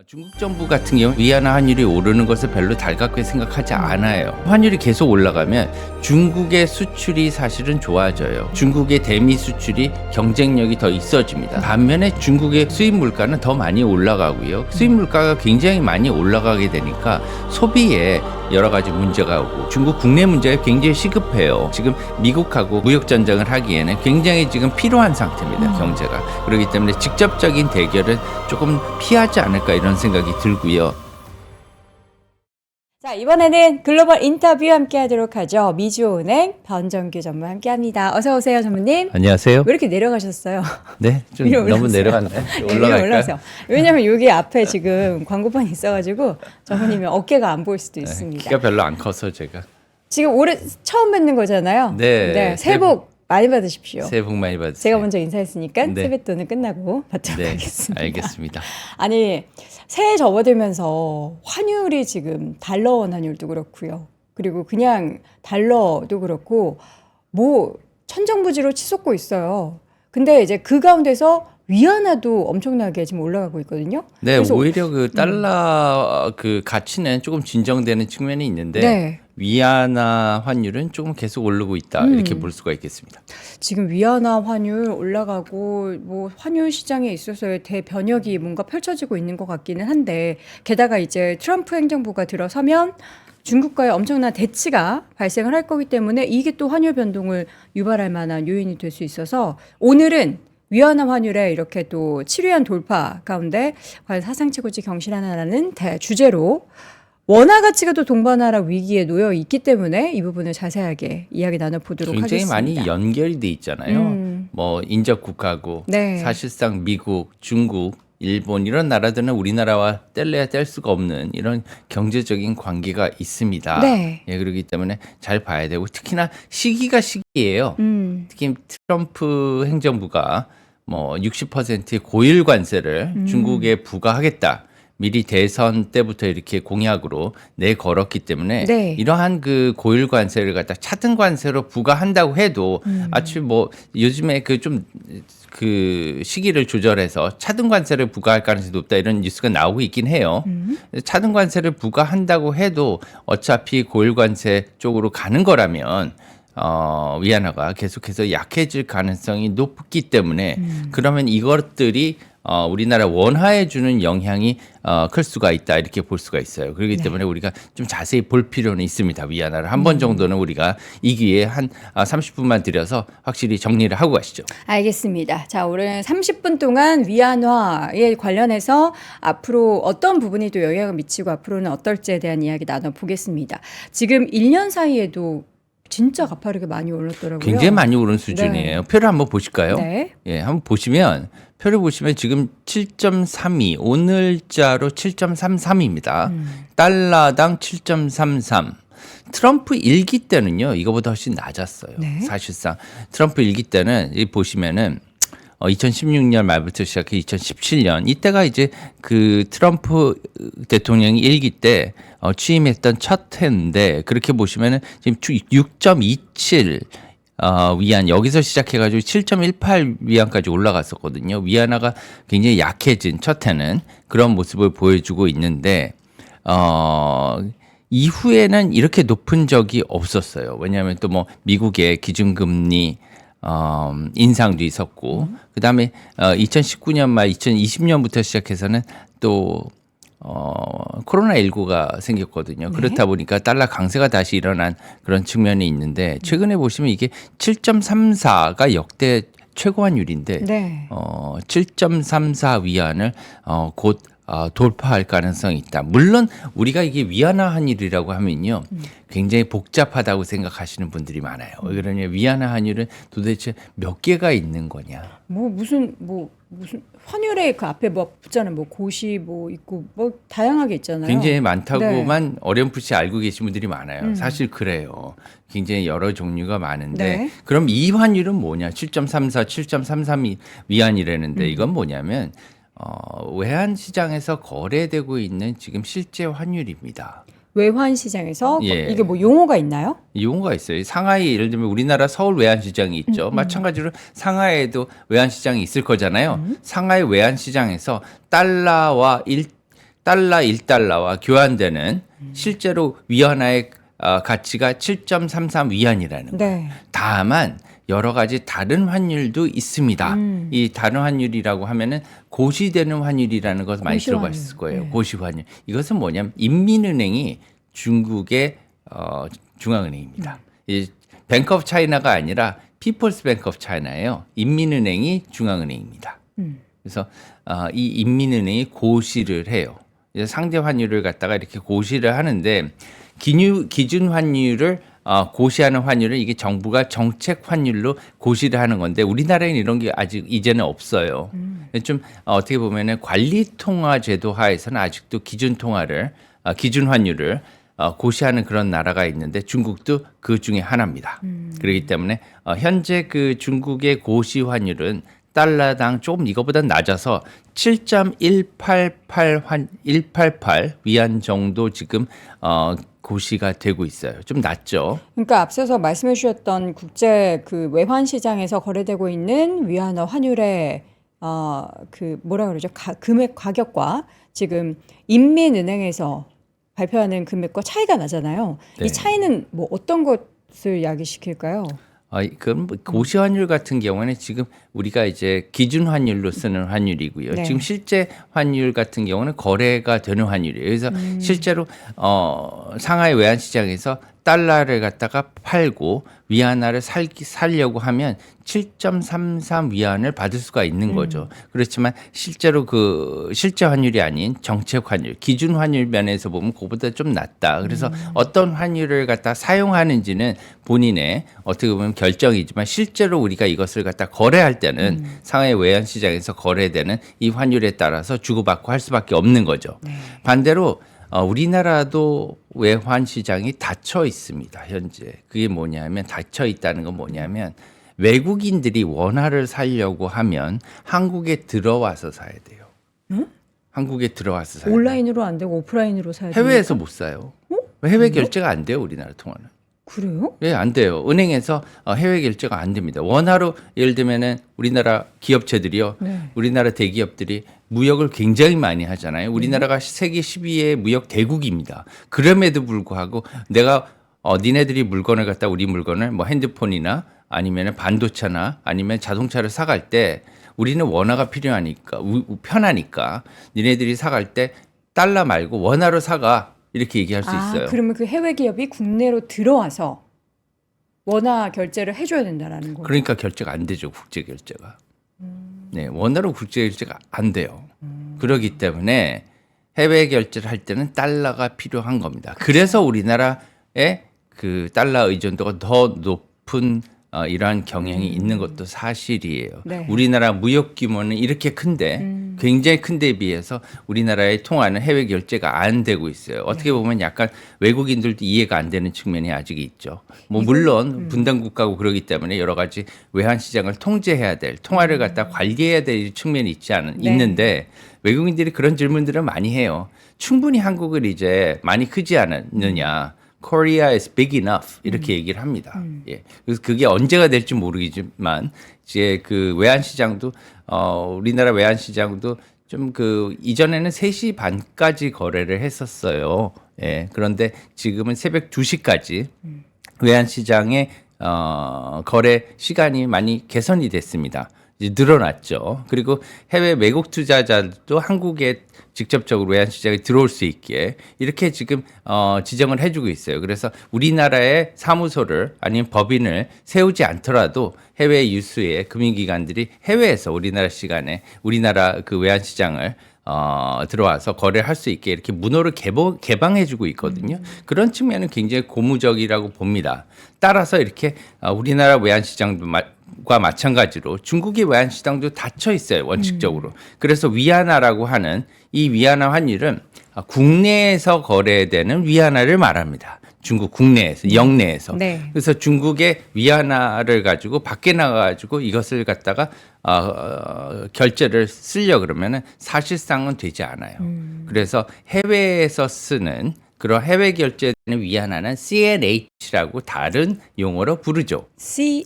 중국 정부 같은 경우 위안화 환율이 오르는 것을 별로 달갑게 생각하지 않아요. 환율이 계속 올라가면 중국의 수출이 사실은 좋아져요. 중국의 대미 수출이 경쟁력이 더 있어집니다. 반면에 중국의 수입 물가는 더 많이 올라가고요. 수입 물가가 굉장히 많이 올라가게 되니까 소비에 여러 가지 문제가 오고 중국 국내 문제가 굉장히 시급해요. 지금 미국하고 무역 전쟁을 하기에는 굉장히 지금 필요한 상태입니다. 경제가. 그렇기 때문에 직접적인 대결은 조금 피하지 않을까 이런 생각이 들고요. 자, 이번에는 글로벌 인터뷰 함께 하도록 하죠. 미주은행 변정규 전무 함께 합니다. 어서 오세요, 전무님. 안녕하세요. 왜 이렇게 내려가셨어요? 네, 좀 위로 너무 올라오세요. 내려갔네. 위로 올라갈까요? 올라오세요. 왜냐면 여기 앞에 지금 광고판이 있어가지고 전무님이 어깨가 안 보일 수도 있습니다. 키가 별로 안 커서 제가. 지금 올해 처음 뵙는 거잖아요. 네. 새해 복 많이 받으십시오. 새해 복 많이 받으세요. 제가 먼저 인사했으니까 네. 세뱃돈은 끝나고 받도록 네, 하겠습니다. 알겠습니다. 아니, 새해 접어들면서 환율이 지금 달러 원 환율도 그렇고요. 그리고 그냥 달러도 그렇고 뭐 천정부지로 치솟고 있어요. 근데 이제 그 가운데서 위안화도 엄청나게 지금 올라가고 있거든요. 네, 그래서 오히려 그 달러 그 가치는 조금 진정되는 측면이 있는데 네. 위안화 환율은 조금 계속 오르고 있다 이렇게 볼 수가 있겠습니다. 지금 위안화 환율 올라가고 뭐 환율 시장에 있어서의 대변혁이 뭔가 펼쳐지고 있는 것 같기는 한데 게다가 이제 트럼프 행정부가 들어서면 중국과의 엄청난 대치가 발생을 할 거기 때문에 이게 또 환율 변동을 유발할 만한 요인이 될 수 있어서 오늘은 위안화 환율의 이렇게 또 7위안 돌파 가운데 과연 사상 최고치 경신하나라는 주제로 원화 가치가 또 동반하락 위기에 놓여 있기 때문에 이 부분을 자세하게 이야기 나눠보도록 굉장히 하겠습니다. 많이 연결이 돼 있잖아요. 뭐 인접 국가고 네. 사실상 미국, 중국, 일본 이런 나라들은 우리나라와 뗄래야 뗄 수가 없는 이런 경제적인 관계가 있습니다. 네. 예, 그렇기 때문에 잘 봐야 되고 특히나 시기가 시기예요. 특히 트럼프 행정부가 뭐 60%의 고일 관세를 중국에 부과하겠다. 미리 대선 때부터 이렇게 공약으로 내걸었기 때문에 네. 이러한 그 고일 관세를 갖다 차등 관세로 부과한다고 해도 아주 뭐 요즘에 그 좀 그 시기를 조절해서 차등 관세를 부과할 가능성이 높다 이런 뉴스가 나오고 있긴 해요. 차등 관세를 부과한다고 해도 어차피 고일 관세 쪽으로 가는 거라면 위안화가 계속해서 약해질 가능성이 높기 때문에 그러면 이것들이 우리나라 원화에 주는 영향이 클 수가 있다 이렇게 볼 수가 있어요. 그렇기 때문에 우리가 좀 자세히 볼 필요는 있습니다. 위안화를 한 번 정도는 우리가 이 기회에 한 30분만 들여서 확실히 정리를 하고 가시죠. 알겠습니다. 자, 오늘 30분 동안 위안화에 관련해서 앞으로 어떤 부분이 또 영향을 미치고 앞으로는 어떨지에 대한 이야기 나눠보겠습니다. 지금 1년 사이에도 진짜 가파르게 많이 올랐더라고요. 굉장히 많이 오른 수준이에요. 표를 한번 보실까요? 네. 예, 한번 보시면 표를 보시면 지금 7.32 오늘자로 7.33입니다. 달러당 7.33. 트럼프 일기 때는요 이거보다 훨씬 낮았어요. 네. 사실상 트럼프 일기 때는 이 보시면은 2016년 말부터 시작해 2017년 이때가 이제 그 트럼프 대통령이 일기 때 취임했던 첫 해인데 그렇게 보시면은 지금 6.27 위안 여기서 시작해가지고 7.18 위안까지 올라갔었거든요. 위안화가 굉장히 약해진 첫 해는 그런 모습을 보여주고 있는데 이후에는 이렇게 높은 적이 없었어요. 왜냐하면 또 뭐 미국의 기준금리 인상도 있었고 그다음에 2019년 말 2020년부터 시작해서는 또 코로나19가 생겼거든요. 네. 그렇다 그렇다 보니까 달러 강세가 다시 일어난 그런 측면이 있는데 최근에 보시면 이게 7.34가 역대 최고 환율인데 네. 7.34 위안을 곧 돌파할 가능성이 있다. 물론 우리가 이게 위안화 환율이라고 하면요. 굉장히 복잡하다고 생각하시는 분들이 많아요. 왜 그러냐 위안화 환율은 도대체 몇 개가 있는 거냐. 무슨 환율에 그 앞에 뭐 붙잖아요. 뭐 고시 뭐 있고 뭐 다양하게 있잖아요. 굉장히 많다고만 어렴풋이 알고 계신 분들이 많아요. 사실 그래요. 굉장히 여러 종류가 많은데 네. 그럼 이 환율은 뭐냐? 7.34, 7.33 위안이라는데 이건 뭐냐면 외환 시장에서 거래되고 있는 지금 실제 환율입니다. 외환 시장에서 예. 이게 뭐 용어가 있나요? 용어가 있어요. 상하이 예를 들면 우리나라 서울 외환시장이 있죠. 마찬가지로 상하이에도 외환시장이 있을 거잖아요. 상하이 외환시장에서 달러와 달러 1달러와 교환되는 실제로 위안화의 가치가 7.33 위안이라는 거예요. 네. 다만 여러 가지 다른 환율도 있습니다. 이 다른 환율이라고 하면은 고시되는 환율이라는 것을 많이 고시환율. 들어봤을 거예요. 네. 고시환율. 이것은 뭐냐면 인민은행이 중국의 중앙은행입니다. 이 뱅크 오브 차이나가 아니라 피플스 뱅크 오브 차이나예요. 인민은행이 중앙은행입니다. 그래서 이 인민은행이 고시를 해요. 그래서 상대 환율을 갖다가 이렇게 고시를 하는데 기준 환율을 고시하는 환율은 이게 정부가 정책 환율로 고시를 하는 건데 우리나라에는 이런 게 아직 이제는 없어요. 좀 어떻게 보면은 관리 통화 제도 하에서는 아직도 기준 환율을 고시하는 그런 나라가 있는데 중국도 그 중에 하나입니다. 그렇기 때문에 현재 그 중국의 고시 환율은 달러당 조금 이거보다 낮아서 7.188 위안 정도 지금 고시가 되고 있어요. 좀 낮죠. 그러니까 앞서서 말씀해 주셨던 국제 그 외환 시장에서 거래되고 있는 위안화 환율의 그 뭐라 그러죠? 금액 가격과 지금 인민은행에서 발표하는 금액과 차이가 나잖아요. 네. 이 차이는 뭐 어떤 것을 야기시킬까요? 그럼 고시 환율 같은 경우에는 지금 우리가 이제 기준 환율로 쓰는 환율이고요. 네. 지금 실제 환율 같은 경우는 거래가 되는 환율이에요. 그래서 실제로 상하이 외환 시장에서 달러를 갖다가 팔고 위안화를 살려고 하면 7.33 위안을 받을 수가 있는 거죠. 그렇지만 실제로 그 실제 환율이 아닌 정책 환율, 기준 환율 면에서 보면 그보다 좀 낮다. 그래서 어떤 환율을 갖다 사용하는지는 본인의 어떻게 보면 결정이지만 실제로 우리가 이것을 갖다 거래할 때는 상하이 외환 시장에서 거래되는 이 환율에 따라서 주고받고 할 수밖에 없는 거죠. 반대로 우리나라도 외환 시장이 닫혀 있습니다. 현재 그게 뭐냐면 닫혀 있다는 건 뭐냐면 외국인들이 원화를 사려고 하면 한국에 들어와서 사야 돼요. 한국에 들어와서 사야 돼요. 온라인으로 안 되고 오프라인으로 사야 돼요. 해외에서 못 사요. 해외 결제가 안 돼요. 우리나라 통화는. 그래요? 예, 안 돼요. 은행에서 해외 결제가 안 됩니다. 원화로 예를 들면은 우리나라 기업체들이요. 네. 우리나라 대기업들이 무역을 굉장히 많이 하잖아요. 우리나라가 세계 10위의 무역 대국입니다. 그럼에도 불구하고 내가 니네들이 물건을 갖다 우리 물건을 뭐 핸드폰이나 아니면 반도체나 아니면 자동차를 사갈 때 우리는 원화가 필요하니까 편하니까 니네들이 사갈 때 달러 말고 원화로 사가. 이렇게 얘기할 수 있어요. 그러면 그 해외 기업이 국내로 들어와서 원화 결제를 해줘야 된다라는 거예요. 그러니까 결제가 안 되죠. 국제 결제가. 네, 원화로 국제 결제가 안 돼요. 그렇기 때문에 해외 결제를 할 때는 달러가 필요한 겁니다. 그래서 우리나라의 그 달러 의존도가 더 높은 이러한 경향이 있는 것도 사실이에요. 네. 우리나라 무역 규모는 이렇게 큰데 굉장히 큰 데 비해서 우리나라의 통화는 해외 결제가 안 되고 있어요. 어떻게 보면 약간 외국인들도 이해가 안 되는 측면이 아직 있죠. 뭐 물론 분단 국가고 그러기 때문에 여러 가지 외환 시장을 통제해야 될 통화를 갖다 관리해야 될 측면이 있는데 외국인들이 그런 질문들을 많이 해요. 충분히 한국을 이제 많이 크지 않느냐. Korea is big enough 이렇게 얘기를 합니다. 예. 그래서 그게 언제가 될지 모르겠지만 이제 그 외환 시장도 우리나라 외환 시장도 좀 그 이전에는 3시 반까지 거래를 했었어요. 예. 그런데 지금은 새벽 2시까지 외환 시장의 거래 시간이 많이 개선이 됐습니다. 이제 늘어났죠. 그리고 해외 외국 투자자도 한국에 직접적으로 외환 시장에 들어올 수 있게 이렇게 지금 지정을 해주고 있어요. 그래서 우리나라의 사무소를 아니면 법인을 세우지 않더라도 해외 유수의 금융기관들이 해외에서 우리나라 시간에 우리나라 그 외환 시장을 들어와서 거래를 할 수 있게 이렇게 문호를 개방해주고 있거든요. 그런 측면은 굉장히 고무적이라고 봅니다. 따라서 이렇게 우리나라 외환 시장도 과 마찬가지로 중국의 외환 시장도 닫혀 있어요. 원칙적으로. 그래서 위안화라고 하는 이 위안화 환율은 국내에서 거래되는 위안화를 말합니다. 중국 국내에서 영내에서. 네. 그래서 중국의 위안화를 가지고 밖에 나가가지고 이것을 갖다가 결제를 쓰려 그러면은 사실상은 되지 않아요. 그래서 해외에서 쓰는 그런 해외 결제되는 위안화는 CNH라고 다른 용어로 부르죠. CNH.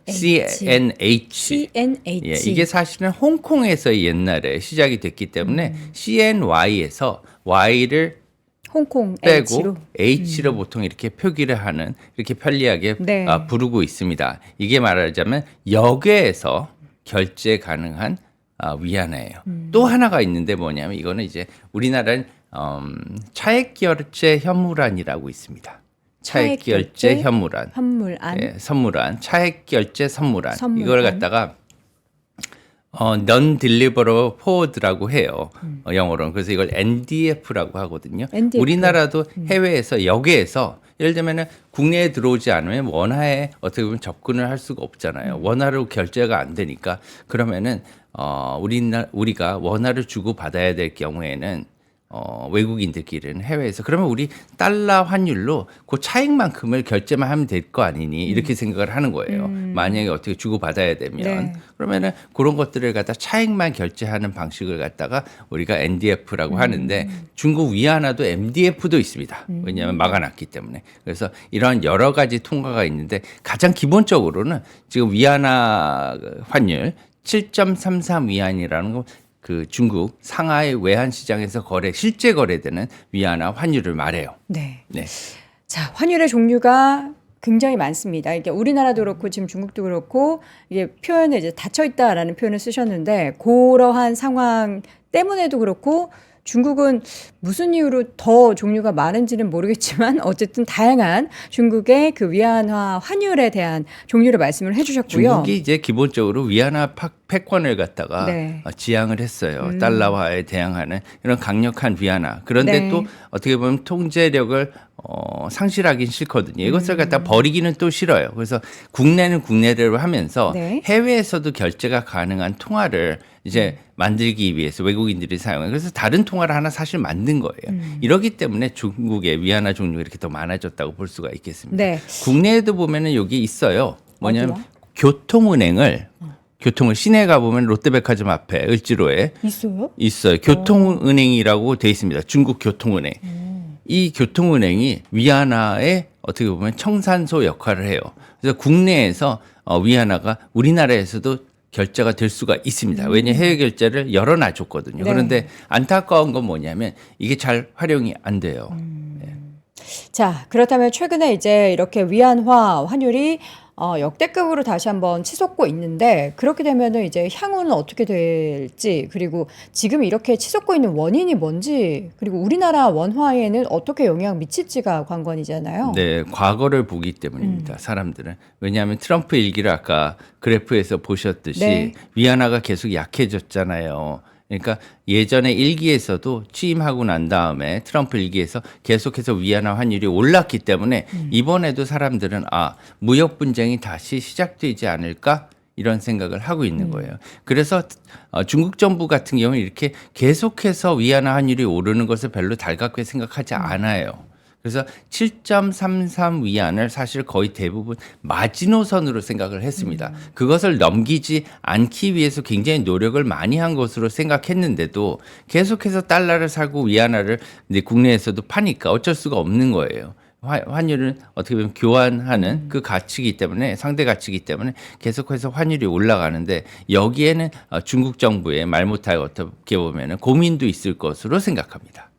CNH. CNH. 예, 이게 사실은 홍콩에서 옛날에 시작이 됐기 때문에 CNY에서 Y를 홍콩 빼고 H로. H로 보통 이렇게 표기를 하는 이렇게 편리하게 네. 부르고 있습니다. 이게 말하자면 역외에서 결제 가능한 위안화예요. 또 하나가 있는데 뭐냐면 이거는 이제 우리나라는 차액 결제 현물안이라고 있습니다. 차액 결제 현물안. 현물안. 예, 선물안, 차액 결제 선물안. 선물안. 이걸 갖다가 non-deliverable forward라고 해요. 영어로는. 그래서 이걸 NDF라고 하거든요. NDF. 우리나라도 해외에서 역외에서 예를 들면은 국내에 들어오지 않으면 원화에 어떻게 보면 접근을 할 수가 없잖아요. 원화로 결제가 안 되니까 그러면은 우리가 원화를 주고 받아야 될 경우에는 외국인들끼리는 해외에서 그러면 우리 달러 환율로 그 차익만큼을 결제만 하면 될 거 아니니 이렇게 생각을 하는 거예요. 만약에 어떻게 주고 받아야 되면 네. 그러면은 그런 것들을 갖다 차익만 결제하는 방식을 갖다가 우리가 NDF라고 하는데 중국 위안화도 MDF도 있습니다. 왜냐하면 막아놨기 때문에. 그래서 이러한 여러 가지 통과가 있는데 가장 기본적으로는 지금 위안화 환율 7.33 위안이라는 거 그 중국 상하이 외환 시장에서 실제 거래되는 위안화 환율을 말해요. 네. 네. 자, 환율의 종류가 굉장히 많습니다. 이게 우리나라도 그렇고 지금 중국도 그렇고 이게 표현에 이제 닫혀 있다라는 표현을 쓰셨는데 그러한 상황 때문에도 그렇고 중국은 무슨 이유로 더 종류가 많은지는 모르겠지만 어쨌든 다양한 중국의 그 위안화 환율에 대한 종류를 말씀을 해주셨고요. 중국이 이제 기본적으로 위안화 패권을 갖다가 네. 지향을 했어요. 달러화에 대항하는 이런 강력한 위안화. 그런데 네. 또 어떻게 보면 통제력을 상실하긴 싫거든요. 이것을 갖다 버리기는 또 싫어요. 그래서 국내는 국내대로 하면서 네. 해외에서도 결제가 가능한 통화를 이제 만들기 위해서 외국인들이 사용해요. 그래서 다른 통화를 하나 사실 만든 거예요. 이러기 때문에 중국의 위안화 종류가 이렇게 더 많아졌다고 볼 수가 있겠습니다. 네. 국내에도 보면은 여기 있어요. 뭐냐면 어디요? 교통은행을 시내에 가보면 롯데백화점 앞에 을지로에 있어요? 교통은행이라고 돼 있습니다. 중국 교통은행. 이 교통은행이 위안화의 어떻게 보면 청산소 역할을 해요. 그래서 국내에서 위안화가 우리나라에서도 결제가 될 수가 있습니다. 왜냐하면 해외 결제를 열어놔줬거든요. 네. 그런데 안타까운 건 뭐냐면 이게 잘 활용이 안 돼요. 자, 그렇다면 최근에 이제 이렇게 위안화 환율이 역대급으로 다시 한번 치솟고 있는데 그렇게 되면은 이제 향후는 어떻게 될지 그리고 지금 이렇게 치솟고 있는 원인이 뭔지 그리고 우리나라 원화에는 어떻게 영향 미칠지가 관건이잖아요. 네, 과거를 보기 때문입니다. 사람들은. 왜냐하면 트럼프 일기를 아까 그래프에서 보셨듯이 네. 위안화가 계속 약해졌잖아요. 그러니까 예전에 일기에서도 취임하고 난 다음에 트럼프 일기에서 계속해서 위안화 환율이 올랐기 때문에 이번에도 사람들은 무역 분쟁이 다시 시작되지 않을까 이런 생각을 하고 있는 거예요. 그래서 중국 정부 같은 경우는 이렇게 계속해서 위안화 환율이 오르는 것을 별로 달갑게 생각하지 않아요. 그래서 7.33 위안을 사실 거의 대부분 마지노선으로 생각을 했습니다. 그것을 넘기지 않기 위해서 굉장히 노력을 많이 한 것으로 생각했는데도 계속해서 달러를 사고 위안화를 국내에서도 파니까 어쩔 수가 없는 거예요. 환율은 어떻게 보면 교환하는 그 가치이기 때문에 상대 가치이기 때문에 계속해서 환율이 올라가는데 여기에는 중국 정부의 말 못할 어떻게 보면 고민도 있을 것으로 생각합니다.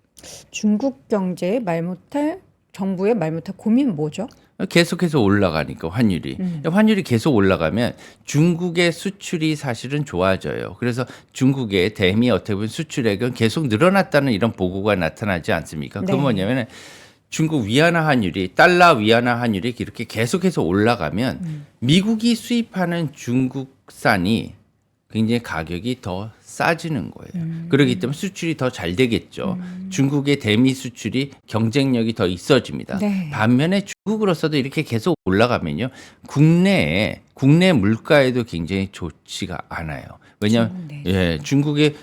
중국 경제의 말 못할 정부의 말 못할 고민 뭐죠? 계속해서 올라가니까 환율이. 환율이 계속 올라가면 중국의 수출이 사실은 좋아져요. 그래서 중국의 대미 어떻게 보면 수출액은 계속 늘어났다는 이런 보고가 나타나지 않습니까? 네. 그건 뭐냐면 중국 위안화 환율이 달러 위안화 환율이 이렇게 계속해서 올라가면 미국이 수입하는 중국산이 굉장히 가격이 더 싸지는 거예요. 그렇기 때문에 수출이 더 잘 되겠죠. 중국의 대미 수출이 경쟁력이 더 있어집니다. 네. 반면에 중국으로서도 이렇게 계속 올라가면요. 국내 물가에도 굉장히 좋지가 않아요. 왜냐하면 네. 중국에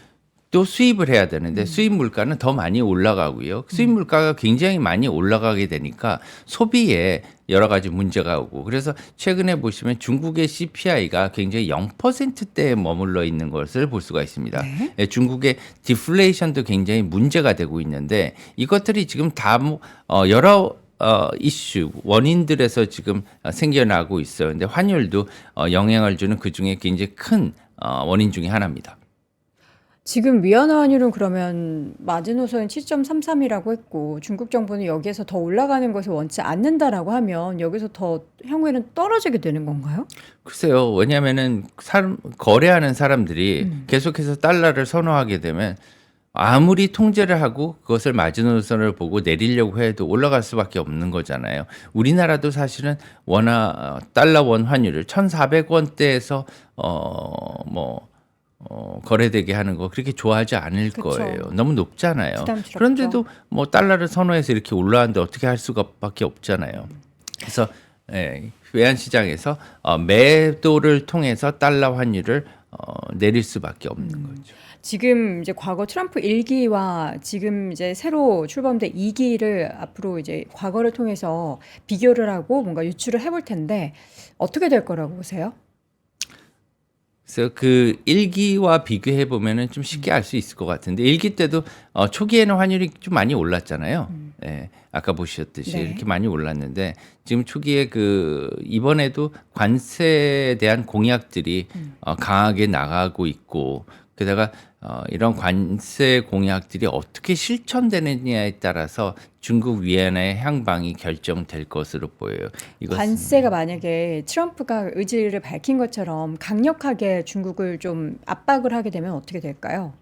또 수입을 해야 되는데 수입 물가는 더 많이 올라가고요. 수입 물가가 굉장히 많이 올라가게 되니까 소비에 여러 가지 문제가 오고 그래서 최근에 보시면 중국의 CPI가 굉장히 0%대에 머물러 있는 것을 볼 수가 있습니다. 네. 중국의 디플레이션도 굉장히 문제가 되고 있는데 이것들이 지금 다 여러 이슈 원인들에서 지금 생겨나고 있어요. 근데 환율도 영향을 주는 그 중에 굉장히 큰 원인 중에 하나입니다. 지금 위안화 환율은 그러면 마지노선은 7.33이라고 했고 중국 정부는 여기에서 더 올라가는 것을 원치 않는다라고 하면 여기서 더 향후에는 떨어지게 되는 건가요? 글쎄요. 왜냐하면은 거래하는 사람들이 계속해서 달러를 선호하게 되면 아무리 통제를 하고 그것을 마지노선을 보고 내리려고 해도 올라갈 수밖에 없는 거잖아요. 우리나라도 사실은 달러 원 환율을 1,400원대에서 거래되게 하는 거 그렇게 좋아하지 않을 그쵸. 거예요. 너무 높잖아요. 부담스럽죠. 그런데도 뭐 달러를 선호해서 이렇게 올라왔는데 어떻게 할 수밖에 없잖아요. 그래서 외환 시장에서 매도를 통해서 달러 환율을 내릴 수밖에 없는 거죠. 지금 이제 과거 트럼프 1기와 지금 이제 새로 출범된 2기를 앞으로 이제 과거를 통해서 비교를 하고 뭔가 유추를 해볼 텐데 어떻게 될 거라고 보세요? 그래서 그 1기와 비교해 보면은 좀 쉽게 알 수 있을 것 같은데 1기 때도 초기에는 환율이 좀 많이 올랐잖아요. 예, 아까 보셨듯이 네. 이렇게 많이 올랐는데 지금 초기에 이번에도 관세에 대한 공약들이 강하게 나가고 있고 게다가 이런 관세 공약들이 어떻게 실천되느냐에 따라서 중국 위안화의 향방이 결정될 것으로 보여요. 이것은 관세가 만약에 트럼프가 의지를 밝힌 것처럼 강력하게 중국을 좀 압박을 하게 되면 어떻게 될까요?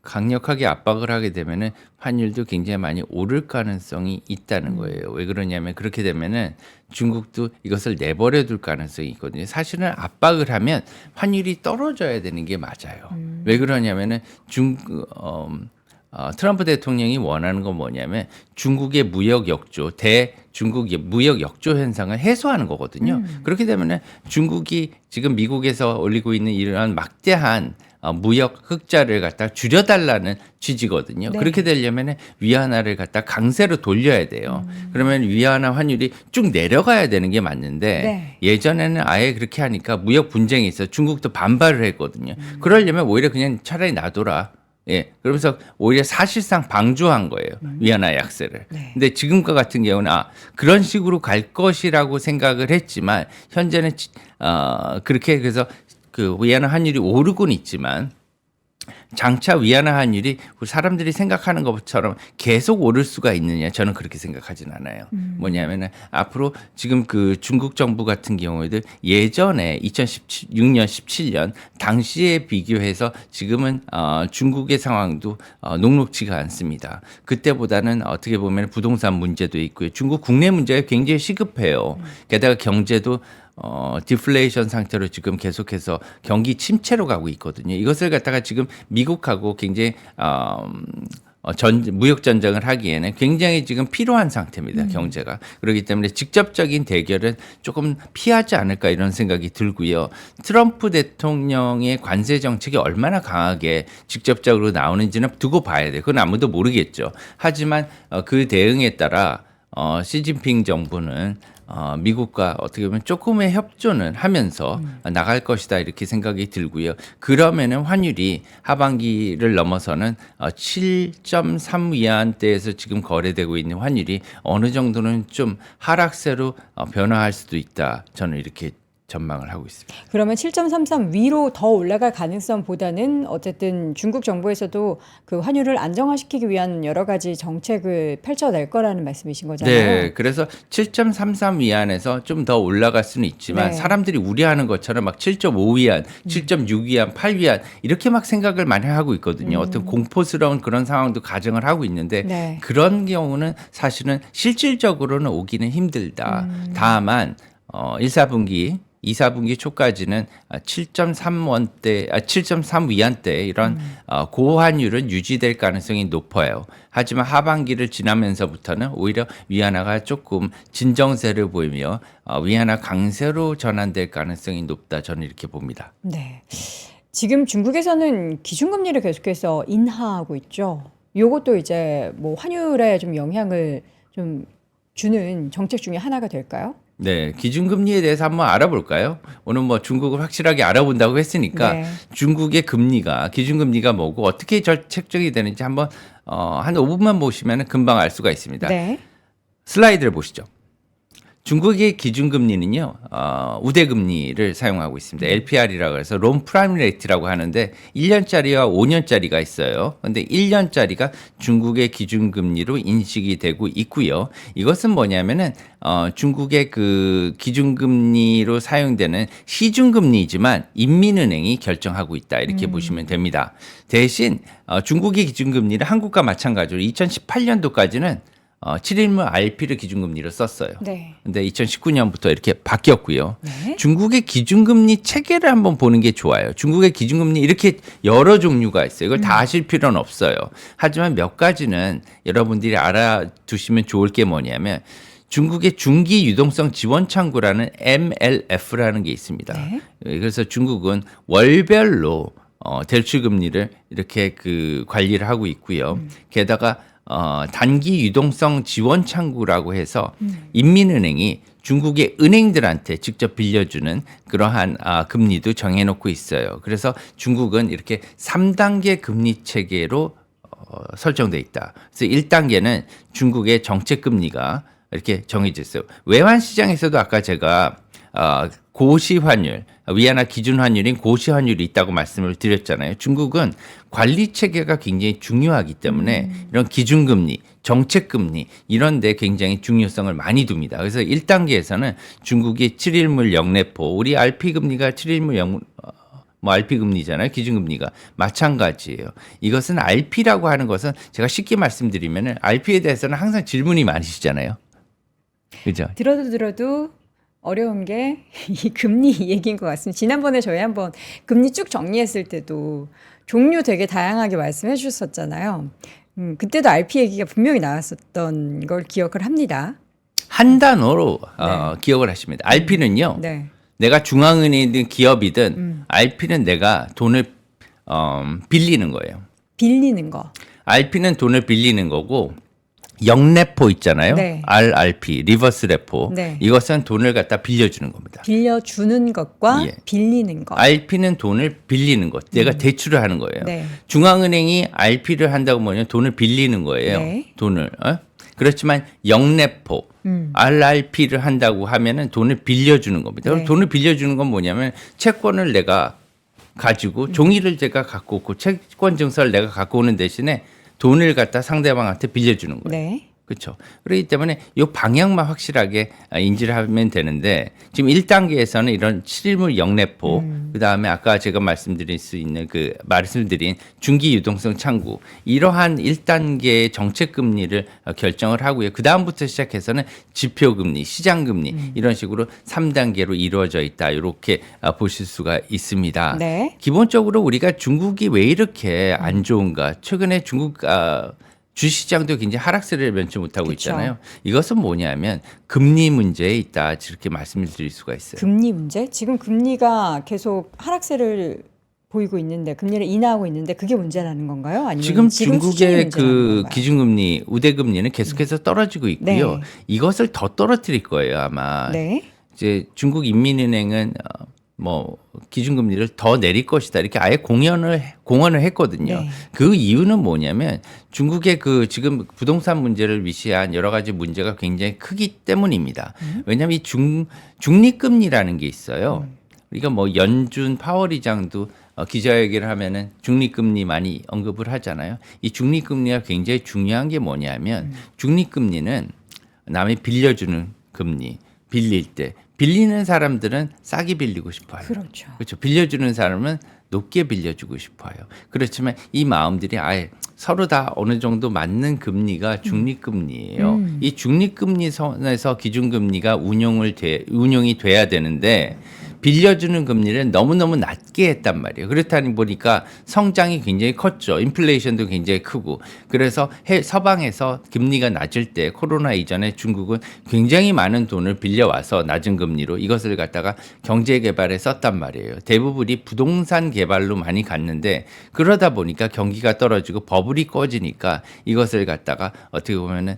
강력하게 압박을 하게 되면은 환율도 굉장히 많이 오를 가능성이 있다는 거예요. 왜 그러냐면 그렇게 되면은 중국도 이것을 내버려 둘 가능성이 있거든요. 사실은 압박을 하면 환율이 떨어져야 되는 게 맞아요. 왜 그러냐면은 트럼프 대통령이 원하는 건 뭐냐면 중국의 무역 역조, 중국의 무역 역조 현상을 해소하는 거거든요. 그렇게 되면은 중국이 지금 미국에서 올리고 있는 이러한 막대한 무역 흑자를 갖다 줄여달라는 취지거든요. 네. 그렇게 되려면 위안화를 갖다 강세로 돌려야 돼요. 그러면 위안화 환율이 쭉 내려가야 되는 게 맞는데 네. 예전에는 아예 그렇게 하니까 무역 분쟁이 있어 중국도 반발을 했거든요. 그러려면 오히려 그냥 차라리 놔둬라. 예, 그러면서 오히려 사실상 방조한 거예요. 위안화 약세를. 네. 근데 지금과 같은 경우는 그런 식으로 갈 것이라고 생각을 했지만 현재는 그렇게 그래서 그 위안화 환율이 오르곤 있지만 장차 위안화 환율이 사람들이 생각하는 것처럼 계속 오를 수가 있느냐 저는 그렇게 생각하진 않아요. 뭐냐면은 앞으로 지금 그 중국 정부 같은 경우에도 예전에 2016년 17년 당시에 비교해서 지금은 중국의 상황도 녹록지가 않습니다. 그때보다는 어떻게 보면 부동산 문제도 있고요. 중국 국내 문제가 굉장히 시급해요. 게다가 경제도 디플레이션 상태로 지금 계속해서 경기 침체로 가고 있거든요. 이것을 갖다가 지금 미국하고 굉장히 무역 전쟁을 하기에는 굉장히 지금 필요한 상태입니다. 경제가. 그렇기 때문에 직접적인 대결은 조금 피하지 않을까 이런 생각이 들고요. 트럼프 대통령의 관세 정책이 얼마나 강하게 직접적으로 나오는지는 두고 봐야 돼요. 그건 아무도 모르겠죠. 하지만 그 대응에 따라 시진핑 정부는 미국과 어떻게 보면 조금의 협조는 하면서 나갈 것이다 이렇게 생각이 들고요. 그러면은 환율이 하반기를 넘어서는 7.3 위안대에서 지금 거래되고 있는 환율이 어느 정도는 좀 하락세로 변화할 수도 있다. 저는 이렇게 전망을 하고 있습니다. 그러면 7.33 위로 더 올라갈 가능성보다는 어쨌든 중국 정부에서도 그 환율을 안정화시키기 위한 여러 가지 정책을 펼쳐낼 거라는 말씀이신 거잖아요. 네, 그래서 7.33 위안에서 좀 더 올라갈 수는 있지만 네. 사람들이 우려하는 것처럼 막 7.5 위안, 7.6 위안, 8 위안 이렇게 막 생각을 많이 하고 있거든요. 어떤 공포스러운 그런 상황도 가정을 하고 있는데 네. 그런 경우는 사실은 실질적으로는 오기는 힘들다. 다만 1, 4분기 2, 4분기 초까지는 7.3원대, 7.3 위안대 이런 고환율은 유지될 가능성이 높아요. 하지만 하반기를 지나면서부터는 오히려 위안화가 조금 진정세를 보이며 위안화 강세로 전환될 가능성이 높다. 저는 이렇게 봅니다. 네. 지금 중국에서는 기준금리를 계속해서 인하하고 있죠. 요것도 이제 뭐 환율에 좀 영향을 좀 주는 정책 중에 하나가 될까요? 네, 기준금리에 대해서 한번 알아볼까요? 오늘 뭐 중국을 확실하게 알아본다고 했으니까 네. 중국의 금리가 기준금리가 뭐고 어떻게 책정이 되는지 한번 한 5분만 보시면 금방 알 수가 있습니다. 네. 슬라이드를 보시죠. 중국의 기준금리는요, 우대금리를 사용하고 있습니다. LPR이라고 해서 론 프라임 레이트라고 하는데 1년짜리와 5년짜리가 있어요. 그런데 1년짜리가 중국의 기준금리로 인식이 되고 있고요. 이것은 뭐냐면은 중국의 그 기준금리로 사용되는 시중금리지만 인민은행이 결정하고 있다 이렇게 보시면 됩니다. 대신 중국의 기준금리는 한국과 마찬가지로 2018년도까지는 7일물 RP를 기준금리로 썼어요. 네. 근데 2019년부터 이렇게 바뀌었고요. 네. 중국의 기준금리 체계를 한번 보는 게 좋아요. 중국의 기준금리 이렇게 여러 종류가 있어요. 이걸 다 아실 필요는 없어요. 하지만 몇 가지는 여러분들이 알아두시면 좋을 게 뭐냐면 중국의 중기 유동성 지원 창구라는 MLF라는 게 있습니다. 네. 그래서 중국은 월별로 대출 금리를 이렇게 그 관리를 하고 있고요. 게다가 단기 유동성 지원 창구라고 해서 인민은행이 중국의 은행들한테 직접 빌려주는 그러한 금리도 정해놓고 있어요. 그래서 중국은 이렇게 3단계 금리 체계로 설정돼 있다. 그래서 1단계는 중국의 정책 금리가 이렇게 정해져 있어요. 외환 시장에서도 아까 제가 고시 환율, 위안화 기준 환율인 고시 환율이 있다고 말씀을 드렸잖아요. 중국은 관리 체계가 굉장히 중요하기 때문에 이런 기준금리, 정책금리 이런 데 굉장히 중요성을 많이 둡니다. 그래서 1단계에서는 중국이 7일물 영래포, 우리 RP금리가 7일물 RP금리잖아요. 기준금리가. 마찬가지예요. 이것은 RP라고 하는 것은 제가 쉽게 말씀드리면 RP에 대해서는 항상 질문이 많으시잖아요. 그죠? 들어도 어려운 게 이 금리 얘기인 것 같습니다. 지난번에 저희 한번 금리 쭉 정리했을 때도 종류 되게 다양하게 말씀해 주셨었잖아요. 그때도 RP 얘기가 분명히 나왔었던 걸 기억을 합니다. 한 단어로 기억을 하십니다. RP는요. 네. 내가 중앙은행이든 기업이든 RP는 내가 돈을 빌리는 거예요. 빌리는 거. RP는 돈을 빌리는 거고 영래포 있잖아요. 네. RRP, 리버스 레포. 네. 이것은 돈을 갖다 빌려주는 겁니다. 빌려주는 것과 예. 빌리는 것. RP는 돈을 빌리는 것. 내가 대출을 하는 거예요. 네. 중앙은행이 RP를 한다고 뭐냐면 돈을 빌리는 거예요. 네. 돈을. 그렇지만 영래포, RRP를 한다고 하면은 돈을 빌려주는 겁니다. 그럼 네. 돈을 빌려주는 건 뭐냐면 채권을 내가 가지고 종이를 제가 갖고 오고 채권 증서를 내가 갖고 오는 대신에 돈을 갖다 상대방한테 빌려주는 거예요. 네. 그렇죠. 그렇기 때문에 이 방향만 확실하게 인지를 하면 되는데 지금 1단계에서는 이런 7일물 영래포 그다음에 아까 제가 말씀드릴 수 있는 그 말씀드린 중기 유동성 창구 이러한 1단계의 정책 금리를 결정을 하고요. 그다음부터 시작해서는 지표 금리, 시장 금리 이런 식으로 3단계로 이루어져 있다. 이렇게 보실 수가 있습니다. 네. 기본적으로 우리가 중국이 왜 이렇게 안 좋은가? 최근에 중국 주시장도 굉장히 하락세를 면치 못하고 그쵸. 있잖아요. 이것은 뭐냐면 금리 문제에 있다. 이렇게 말씀을 드릴 수가 있어요. 금리 문제? 지금 금리가 계속 하락세를 보이고 있는데 금리를 인하하고 있는데 그게 문제라는 건가요? 아니면 지금 수준이 중국의 문제라는 그 건가요? 기준금리, 우대금리는 계속해서 떨어지고 있고요. 네. 이것을 더 떨어뜨릴 거예요, 아마. 네. 이제 중국 인민은행은 기준금리를 더 내릴 것이다 이렇게 아예 공언을 했거든요. 네. 그 이유는 뭐냐면 중국의 그 지금 부동산 문제를 위시한 여러 가지 문제가 굉장히 크기 때문입니다. 왜냐하면 이 중립금리라는 게 있어요. 우리가 뭐 연준 파월의장도 기자회견을 하면은 중립금리 많이 언급을 하잖아요. 이 중립금리가 굉장히 중요한 게 뭐냐면 중립금리는 남이 빌려주는 금리, 빌릴 때 빌리는 사람들은 싸게 빌리고 싶어요. 그렇죠. 그렇죠. 빌려주는 사람은 높게 빌려주고 싶어요. 그렇지만 이 마음들이 아예 서로 다 어느 정도 맞는 금리가 중립금리예요. 이 중립금리 선에서 기준금리가 운용이 돼야 되는데 빌려주는 금리를 너무너무 낮게 했단 말이에요. 그렇다니 보니까 성장이 굉장히 컸죠. 인플레이션도 굉장히 크고. 그래서 서방에서 금리가 낮을 때 코로나 이전에 중국은 굉장히 많은 돈을 빌려와서 낮은 금리로 이것을 갖다가 경제 개발에 썼단 말이에요. 대부분이 부동산 개발로 많이 갔는데 그러다 보니까 경기가 떨어지고 버블이 꺼지니까 이것을 갖다가 어떻게 보면은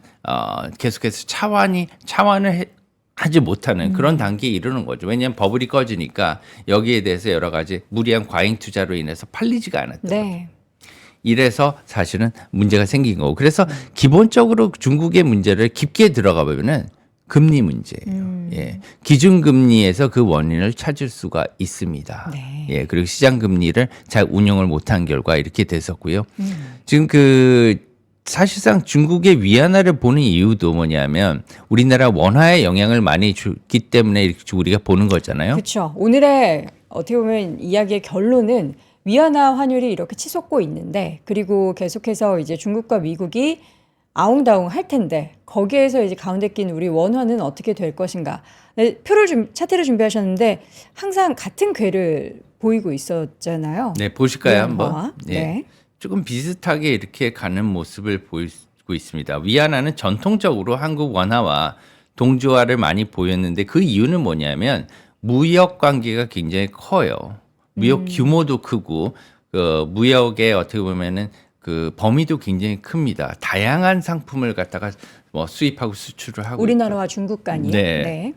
계속해서 차환을 하지 못하는 그런 단계에 이르는 거죠. 왜냐하면 버블이 꺼지니까 여기에 대해서 여러 가지 무리한 과잉 투자로 인해서 팔리지가 않았던 거죠. 네. 이래서 사실은 문제가 생긴 거고. 그래서 기본적으로 중국의 문제를 깊게 들어가 보면은 금리 문제예요. 예. 기준금리에서 그 원인을 찾을 수가 있습니다. 네. 예. 그리고 시장 금리를 잘 운영을 못한 결과 이렇게 됐었고요. 음. 지금 사실상 중국의 위안화를 보는 이유도 뭐냐면 우리나라 원화에 영향을 많이 주기 때문에 이렇게 우리가 보는 거잖아요. 그렇죠. 오늘의 어떻게 보면 이야기의 결론은 위안화 환율이 이렇게 치솟고 있는데 그리고 계속해서 이제 중국과 미국이 아웅다웅 할 텐데 거기에서 이제 가운데 낀 우리 원화는 어떻게 될 것인가. 네, 차트를 준비하셨는데 항상 같은 궤를 보이고 있었잖아요. 네, 보실까요, 위안화와. 한번? 예. 네. 조금 비슷하게 이렇게 가는 모습을 보이고 있습니다. 위안화는 전통적으로 한국 원화와 동조화를 많이 보였는데 그 이유는 뭐냐면 무역 관계가 굉장히 커요. 무역 규모도 크고 무역의 어떻게 보면은 그 범위도 굉장히 큽니다. 다양한 상품을 갖다가 뭐 수입하고 수출을 하고 우리나라와 중국 간이요. 네. 네.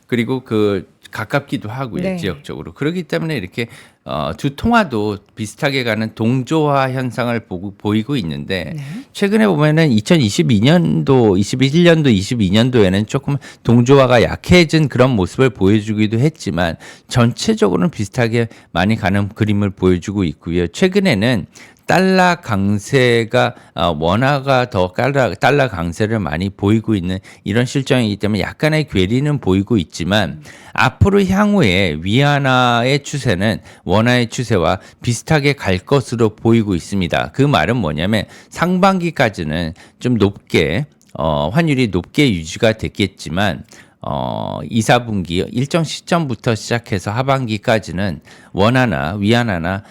그리고 가깝기도 하고요. 네. 지역적으로. 그렇기 때문에 이렇게 두 통화도 비슷하게 가는 동조화 현상을 보이고 있는데 네. 최근에 보면은 2022년도, 21년도, 22년도에는 조금 동조화가 약해진 그런 모습을 보여주기도 했지만 전체적으로는 비슷하게 많이 가는 그림을 보여주고 있고요. 최근에는 달러 강세가 원화가 더 달러 강세를 많이 보이고 있는 이런 실정이기 때문에 약간의 괴리는 보이고 있지만 앞으로 향후에 위안화의 추세는 원화의 추세와 비슷하게 갈 것으로 보이고 있습니다. 그 말은 뭐냐면 상반기까지는 좀 높게 환율이 높게 유지가 됐겠지만 2, 4분기 일정 시점부터 시작해서 하반기까지는 원화나 위안화나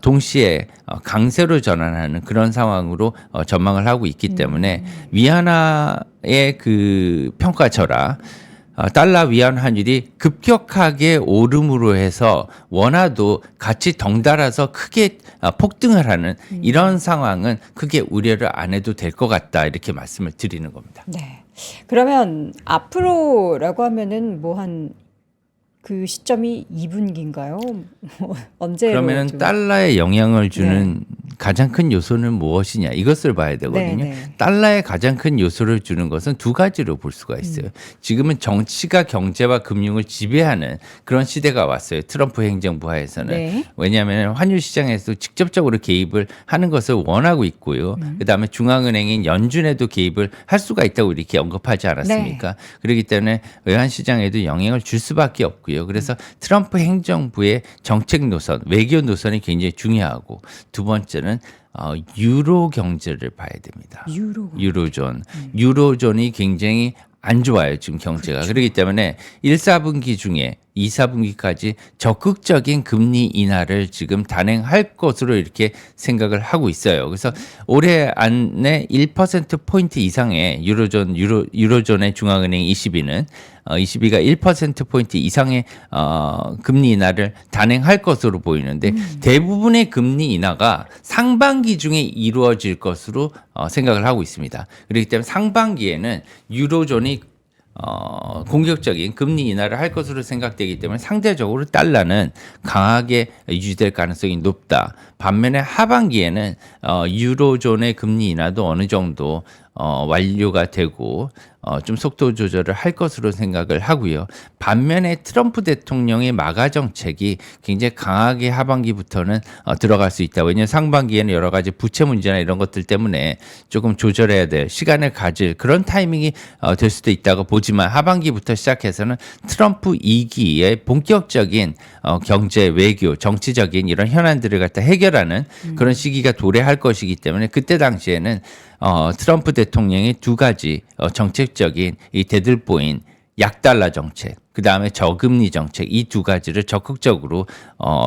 동시에 강세로 전환하는 그런 상황으로 전망을 하고 있기 때문에 위안화의 그 평가절하 달러 위안 환율이 급격하게 오름으로 해서 원화도 같이 덩달아서 크게 폭등을 하는 이런 상황은 크게 우려를 안 해도 될 것 같다 이렇게 말씀을 드리는 겁니다. 네. 그러면 앞으로라고 하면은 뭐 한 그 시점이 2분기인가요? 언제로 그러면은 좀- 달러에 영향을 주는 가장 큰 요소는 무엇이냐 이것을 봐야 되거든요. 네, 네. 달러에 가장 큰 요소를 주는 것은 두 가지로 볼 수가 있어요. 지금은 정치가 경제와 금융을 지배하는 그런 시대가 왔어요. 트럼프 행정부 하에서는. 네. 왜냐하면 환율 시장에서 직접적으로 개입을 하는 것을 원하고 있고요. 그다음에 중앙은행인 연준에도 개입을 할 수가 있다고 이렇게 언급하지 않았습니까? 그렇기 때문에 외환 시장에도 영향을 줄 수밖에 없고요. 그래서 트럼프 행정부의 정책 노선, 외교 노선이 굉장히 중요하고 두 번째는 유로 경제를 봐야 됩니다. 유로존. 유로존이 굉장히 안 좋아요, 지금 경제가. 그렇죠. 그렇기 때문에 1, 4분기 중에 2, 4분기까지 적극적인 금리 인하를 지금 단행할 것으로 이렇게 생각을 하고 있어요. 그래서 올해 안에 1%포인트 이상의 유로존의 중앙은행 20위는 20위가 1%포인트 이상의 금리 인하를 단행할 것으로 보이는데 대부분의 금리 인하가 상반기 중에 이루어질 것으로 생각을 하고 있습니다. 그렇기 때문에 상반기에는 유로존이 공격적인 금리 인하를 할 것으로 생각되기 때문에 상대적으로 달러는 강하게 유지될 가능성이 높다. 반면에 하반기에는 유로존의 금리 인하도 어느 정도 완료가 되고 좀 속도 조절을 할 것으로 생각을 하고요. 반면에 트럼프 대통령의 마가 정책이 굉장히 강하게 하반기부터는 들어갈 수 있다. 왜냐하면 상반기에는 여러 가지 부채 문제나 이런 것들 때문에 조금 조절해야 될 시간을 가질 그런 타이밍이 될 수도 있다고 보지만 하반기부터 시작해서는 트럼프 2기의 본격적인 경제, 외교, 정치적인 이런 현안들을 갖다 해결하는 그런 시기가 도래할 것이기 때문에 그때 당시에는 트럼프 대통령의 두 가지 정책적인 이 대들보인 약달러 정책, 그 다음에 저금리 정책 이 두 가지를 적극적으로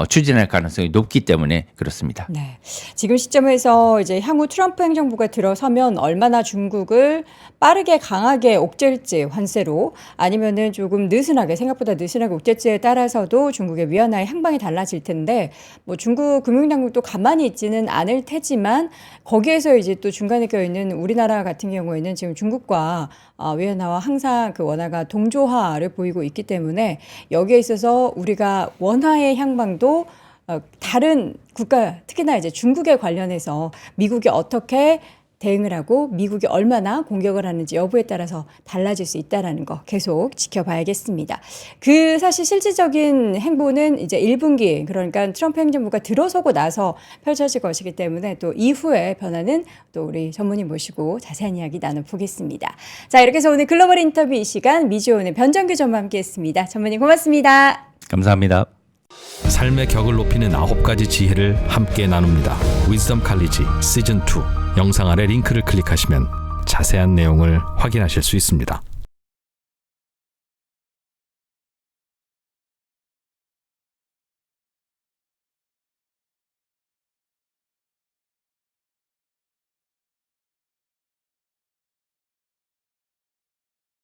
추진할 가능성이 높기 때문에 그렇습니다. 네. 지금 시점에서 이제 향후 트럼프 행정부가 들어서면 얼마나 중국을 빠르게 강하게 옥죄일지 환세로 아니면은 조금 느슨하게 생각보다 느슨하게 옥죄일지에 따라서도 중국의 위안화의 향방이 달라질 텐데 뭐 중국 금융당국도 가만히 있지는 않을 테지만 거기에서 이제 또 중간에 껴있는 우리나라 같은 경우에는 지금 중국과 위안화와 항상 그 원화가 동조화를 보이고 있기 때문에 여기에 있어서 우리가 원화의 향방도 다른 국가, 특히나 이제 중국에 관련해서 미국이 어떻게 대응을 하고 미국이 얼마나 공격을 하는지 여부에 따라서 달라질 수 있다라는 거 계속 지켜봐야겠습니다. 그 사실 실질적인 행보는 이제 1분기 그러니까 트럼프 행정부가 들어서고 나서 펼쳐질 것이기 때문에 또 이후의 변화는 또 우리 전문의 모시고 자세한 이야기 나눠보겠습니다. 자, 이렇게 해서 오늘 글로벌 인터뷰 이 시간 미주온의 변정규 전무와 함께했습니다. 전문의 고맙습니다. 감사합니다. 삶의 격을 높이는 9가지 지혜를 함께 나눕니다. 위즈덤 칼리지 시즌 2 영상 아래 링크를 클릭하시면 자세한 내용을 확인하실 수 있습니다.